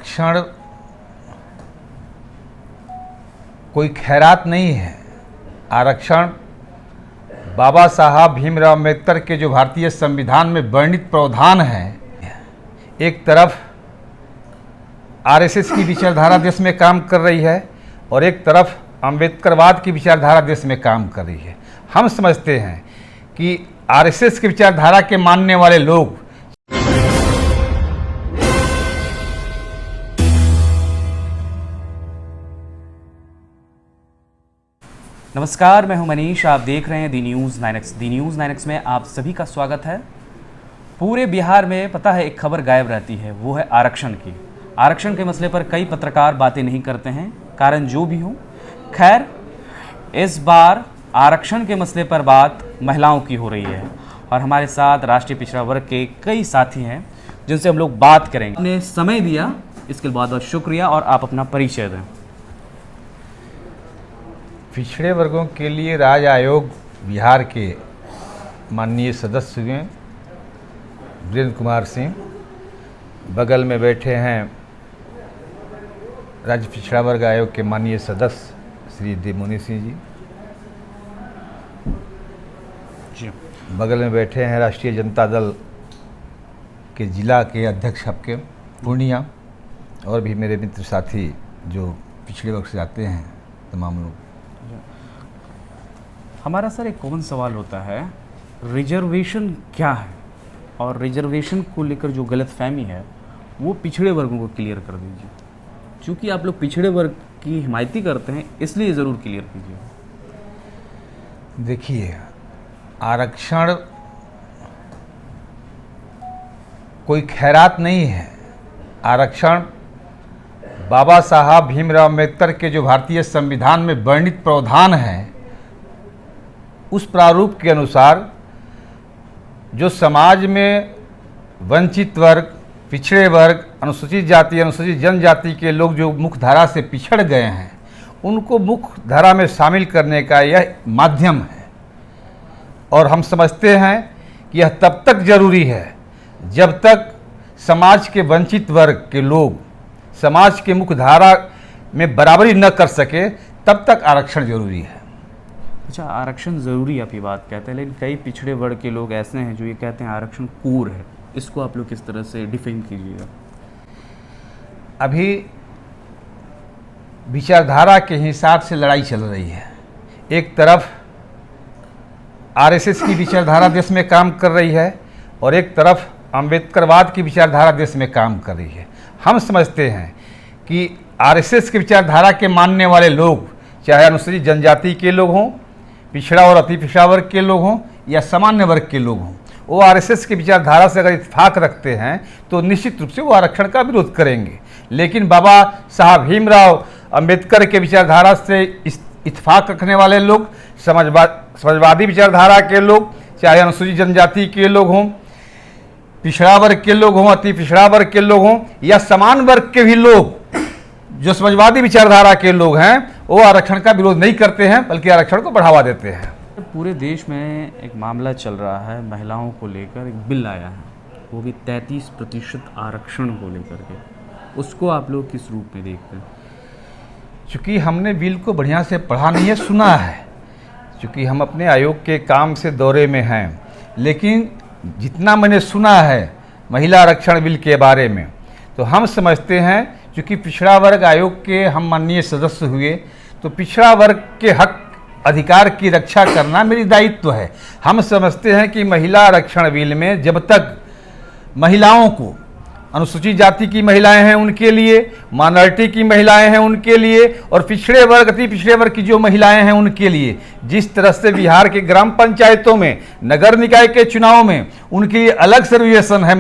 आरक्षण कोई खैरात नहीं है। आरक्षण बाबा साहब भीमराव अम्बेडकर के जो भारतीय संविधान में वर्णित प्रावधान है। एक तरफ आरएसएस की विचारधारा देश में काम कर रही है और एक तरफ अम्बेडकरवाद की विचारधारा देश में काम कर रही है। हम समझते हैं कि आरएसएस की विचारधारा के मानने वाले लोग नमस्कार, मैं हूं मनीष। आप देख रहे हैं दी न्यूज़ 9X। दी न्यूज़ 9X में आप सभी का स्वागत है। पूरे बिहार में पता है एक खबर गायब रहती है, वो है आरक्षण की। आरक्षण के मसले पर कई पत्रकार बातें नहीं करते हैं, कारण जो भी हो। खैर, इस बार आरक्षण के मसले पर बात महिलाओं की हो रही है और हमारे साथ राष्ट्रीय पिछड़ा वर्ग के कई साथी हैं जिनसे हम लोग बात करेंगे। आपने समय दिया, इसके लिए बहुत बहुत शुक्रिया और आप अपना परिचय दें। पिछड़े वर्गों के लिए राज्य आयोग बिहार के माननीय सदस्य हुए वीरेंद्र कुमार सिंह। बगल में बैठे हैं राज्य पिछड़ा वर्ग आयोग के माननीय सदस्य श्री देवमुनि सिंह जी। बगल में बैठे हैं राष्ट्रीय जनता दल के जिला के अध्यक्ष आपके पूर्णिया, और भी मेरे मित्र साथी जो पिछड़े वर्ग से आते हैं तमाम लोग। हमारा सर एक कॉमन सवाल होता है, रिजर्वेशन क्या है और रिजर्वेशन को लेकर जो गलतफहमी है वो पिछड़े वर्गों को क्लियर कर दीजिए। क्योंकि आप लोग पिछड़े वर्ग की हिमायती करते हैं, इसलिए ज़रूर क्लियर कीजिए। देखिए, आरक्षण कोई खैरात नहीं है। आरक्षण बाबा साहब भीमराव अम्बेडकर के जो भारतीय संविधान में वर्णित प्रावधान है, उस प्रारूप के अनुसार जो समाज में वंचित वर्ग, पिछड़े वर्ग, अनुसूचित जाति, अनुसूचित जनजाति के लोग जो मुख्य धारा से पिछड़ गए हैं, उनको मुख्य धारा में शामिल करने का यह माध्यम है। और हम समझते हैं कि यह तब तक जरूरी है जब तक समाज के वंचित वर्ग के लोग समाज के मुख्य धारा में बराबरी न कर सके, तब तक आरक्षण जरूरी है। अच्छा, आरक्षण ज़रूरी आप ये बात कहते हैं, लेकिन कई पिछड़े वर्ग के लोग ऐसे हैं जो ये कहते हैं आरक्षण कूर है। इसको आप लोग किस तरह से डिफाइन कीजिएगा? अभी विचारधारा के हिसाब से लड़ाई चल रही है। एक तरफ आरएसएस की विचारधारा देश में काम कर रही है और एक तरफ अम्बेडकरवाद की विचारधारा देश में काम कर रही है। हम समझते हैं कि आरएसएस की विचारधारा के मानने वाले लोग, चाहे अनुसूचित जनजाति के लोग हों, पिछड़ा और अति पिछड़ा वर्ग के लोग हों या सामान्य वर्ग के लोग हों, वो आरएसएस की विचारधारा से अगर इत्तेफाक रखते हैं तो निश्चित रूप से वो आरक्षण का विरोध करेंगे। लेकिन बाबा साहब भीमराव अम्बेडकर के विचारधारा से इत्तेफाक रखने वाले लोग, समाजवादी विचारधारा के लोग, चाहे अनुसूचित जनजाति के लोग हों, पिछड़ा वर्ग के लोग हों, अति पिछड़ा वर्ग के लोग हों या समान वर्ग के भी लोग जो समाजवादी विचारधारा के लोग हैं, वो आरक्षण का विरोध नहीं करते हैं, बल्कि आरक्षण को बढ़ावा देते हैं। पूरे देश में एक मामला चल रहा है, महिलाओं को लेकर एक बिल आया है, वो भी 33% आरक्षण को लेकर के। उसको आप लोग किस रूप में देखते हैं? चूँकि हमने बिल को बढ़िया से पढ़ा नहीं है, सुना है। चूँकि हम अपने आयोग के काम से दौरे में हैं, लेकिन जितना मैंने सुना है महिला आरक्षण बिल के बारे में, तो हम समझते हैं क्योंकि पिछड़ा वर्ग आयोग के हम माननीय सदस्य हुए, तो पिछड़ा वर्ग के हक अधिकार की रक्षा करना मेरी दायित्व है। हम समझते हैं कि महिला आरक्षण बिल में जब तक महिलाओं को, अनुसूचित जाति की महिलाएं हैं उनके लिए, माइनॉरिटी की महिलाएं हैं उनके लिए, और पिछड़े वर्ग, अति पिछड़े वर्ग की जो महिलाएं हैं उनके लिए, जिस तरह से बिहार के ग्राम पंचायतों में, नगर निकाय के चुनाव में उनके लिए अलग रिजर्वेशन है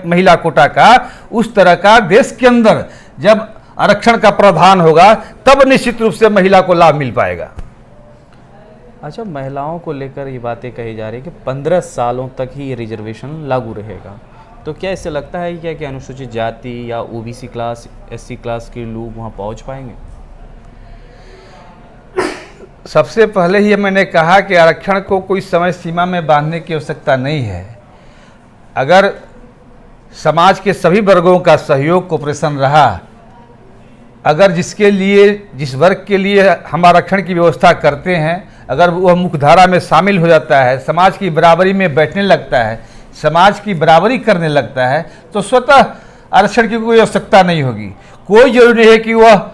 महिला कोटा का, उस तरह का देश के अंदर जब आरक्षण का प्रावधान होगा तब निश्चित रूप से महिला को लाभ मिल पाएगा। अच्छा, महिलाओं को लेकर ये बातें कही जा रही है कि 15 सालों तक ही ये रिजर्वेशन लागू रहेगा, तो क्या इससे लगता है क्या कि अनुसूचित जाति या ओबीसी क्लास, एससी क्लास के लोग वहाँ पहुँच पाएंगे? सबसे पहले ही मैंने कहा कि आरक्षण को कोई समय सीमा में बांधने की आवश्यकता नहीं है। अगर समाज के सभी वर्गों का सहयोग, कोऑपरेशन रहा अगर जिसके लिए, जिस वर्ग के लिए हम आरक्षण की व्यवस्था करते हैं, अगर वह मुख्यधारा में शामिल हो जाता है, समाज की बराबरी में बैठने लगता है, समाज की बराबरी करने लगता है, तो स्वतः आरक्षण की कोई आवश्यकता नहीं होगी। कोई जरूरी नहीं है कि वह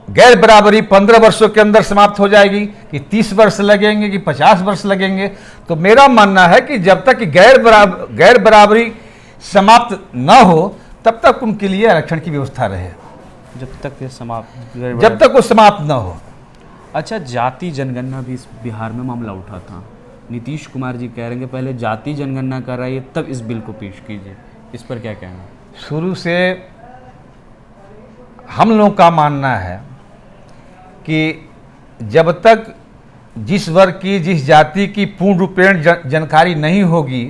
गैर बराबरी 15 वर्षों के अंदर समाप्त हो जाएगी, कि 30 वर्ष लगेंगे, कि 50 वर्ष लगेंगे। तो मेरा मानना है कि जब तक गैर बराबरी समाप्त न हो तब तक उनके लिए आरक्षण की व्यवस्था रहे, जब तक ये समाप्त, जब तक वो समाप्त न हो। अच्छा, जाति जनगणना भी इस बिहार में मामला उठा था। नीतीश कुमार जी कह रहे हैं कि पहले जाति जनगणना कराइए तब इस बिल को पेश कीजिए, इस पर क्या कहना? शुरू से हम लोगों का मानना है कि जब तक जिस वर्ग की, जिस जाति की पूर्ण रूपेण जानकारी नहीं होगी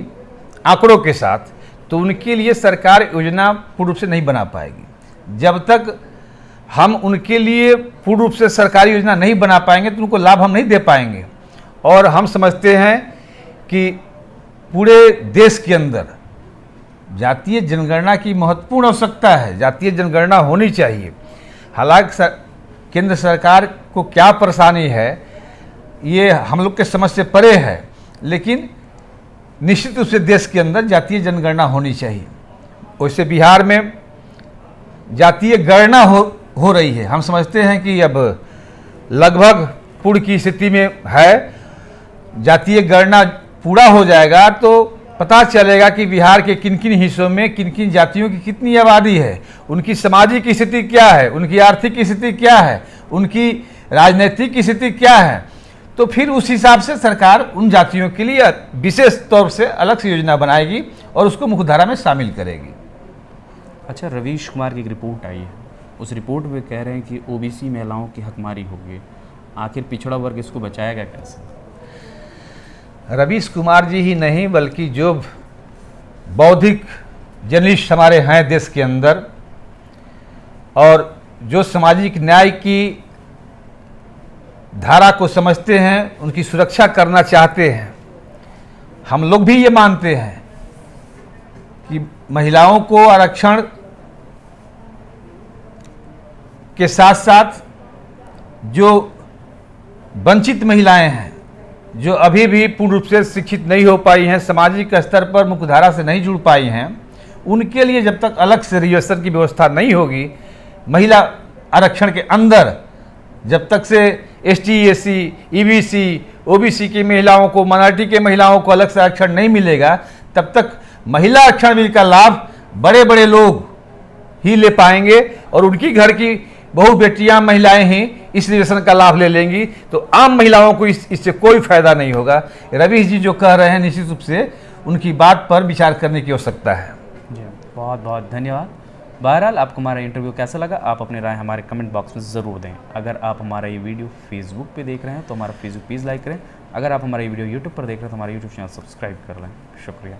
आंकड़ों के साथ, तो उनके लिए सरकार योजना पूर्ण रूप से नहीं बना पाएगी। जब तक हम उनके लिए पूर्ण रूप से सरकारी योजना नहीं बना पाएंगे तो उनको लाभ हम नहीं दे पाएंगे। और हम समझते हैं कि पूरे देश के अंदर जातीय जनगणना की महत्वपूर्ण आवश्यकता है, जातीय जनगणना होनी चाहिए। हालांकि केंद्र सरकार को क्या परेशानी है ये हम लोग के समझ से परे है, लेकिन निश्चित रूप से देश के अंदर जातीय जनगणना होनी चाहिए। वैसे बिहार में जातीय गणना हो रही है। हम समझते हैं कि अब लगभग पूर्ण की स्थिति में है। जातीय गणना पूरा हो जाएगा तो पता चलेगा कि बिहार के किन किन हिस्सों में किन किन जातियों की कितनी आबादी है, उनकी सामाजिक स्थिति क्या है, उनकी आर्थिक स्थिति क्या है, उनकी राजनीतिक स्थिति क्या है। तो फिर उस हिसाब से सरकार उन जातियों के लिए विशेष तौर से अलग से योजना बनाएगी और उसको मुख्यधारा में शामिल करेगी। अच्छा, रवीश कुमार की एक रिपोर्ट आई है, उस रिपोर्ट में कह रहे हैं कि ओबीसी महिलाओं की हकमारी होगी। आखिर पिछड़ा वर्ग इसको बचाएगा कैसे? रवीश कुमार जी ही नहीं बल्कि जो बौद्धिक जर्नलिस्ट हमारे हैं देश के अंदर और जो सामाजिक न्याय की धारा को समझते हैं, उनकी सुरक्षा करना चाहते हैं, हम लोग भी ये मानते हैं कि महिलाओं को आरक्षण के साथ साथ जो वंचित महिलाएं हैं, जो अभी भी पूर्ण रूप से शिक्षित नहीं हो पाई हैं, सामाजिक स्तर पर मुख्यधारा से नहीं जुड़ पाई हैं, उनके लिए जब तक अलग से रिजर्वेशन की व्यवस्था नहीं होगी महिला आरक्षण के अंदर, जब तक से एसटी, एससी, ईबीसी, ओबीसी की महिलाओं को, माइनॉरिटी के महिलाओं को अलग से आरक्षण नहीं मिलेगा, तब तक महिला आरक्षण बिल का लाभ बड़े बड़े लोग ही ले पाएंगे और उनकी घर की बहु बेटियां, महिलाएं ही इस रिजर्वेशन का लाभ ले लेंगी। तो आम महिलाओं को इससे कोई फायदा नहीं होगा। रवीश जी जो कह रहे हैं निश्चित रूप से उनकी बात पर विचार करने की आवश्यकता है। जी, बहुत बहुत धन्यवाद। बहरहाल आपको हमारा इंटरव्यू कैसा लगा, आप अपनी राय हमारे कमेंट बॉक्स में ज़रूर दें। अगर आप हमारा ये वीडियो फेसबुक पे देख रहे हैं तो हमारा फेसबुक पेज लाइक करें। अगर आप हमारा ये वीडियो यूट्यूब पर देख रहे हैं तो हमारा यूट्यूब चैनल सब्सक्राइब कर लें। शुक्रिया।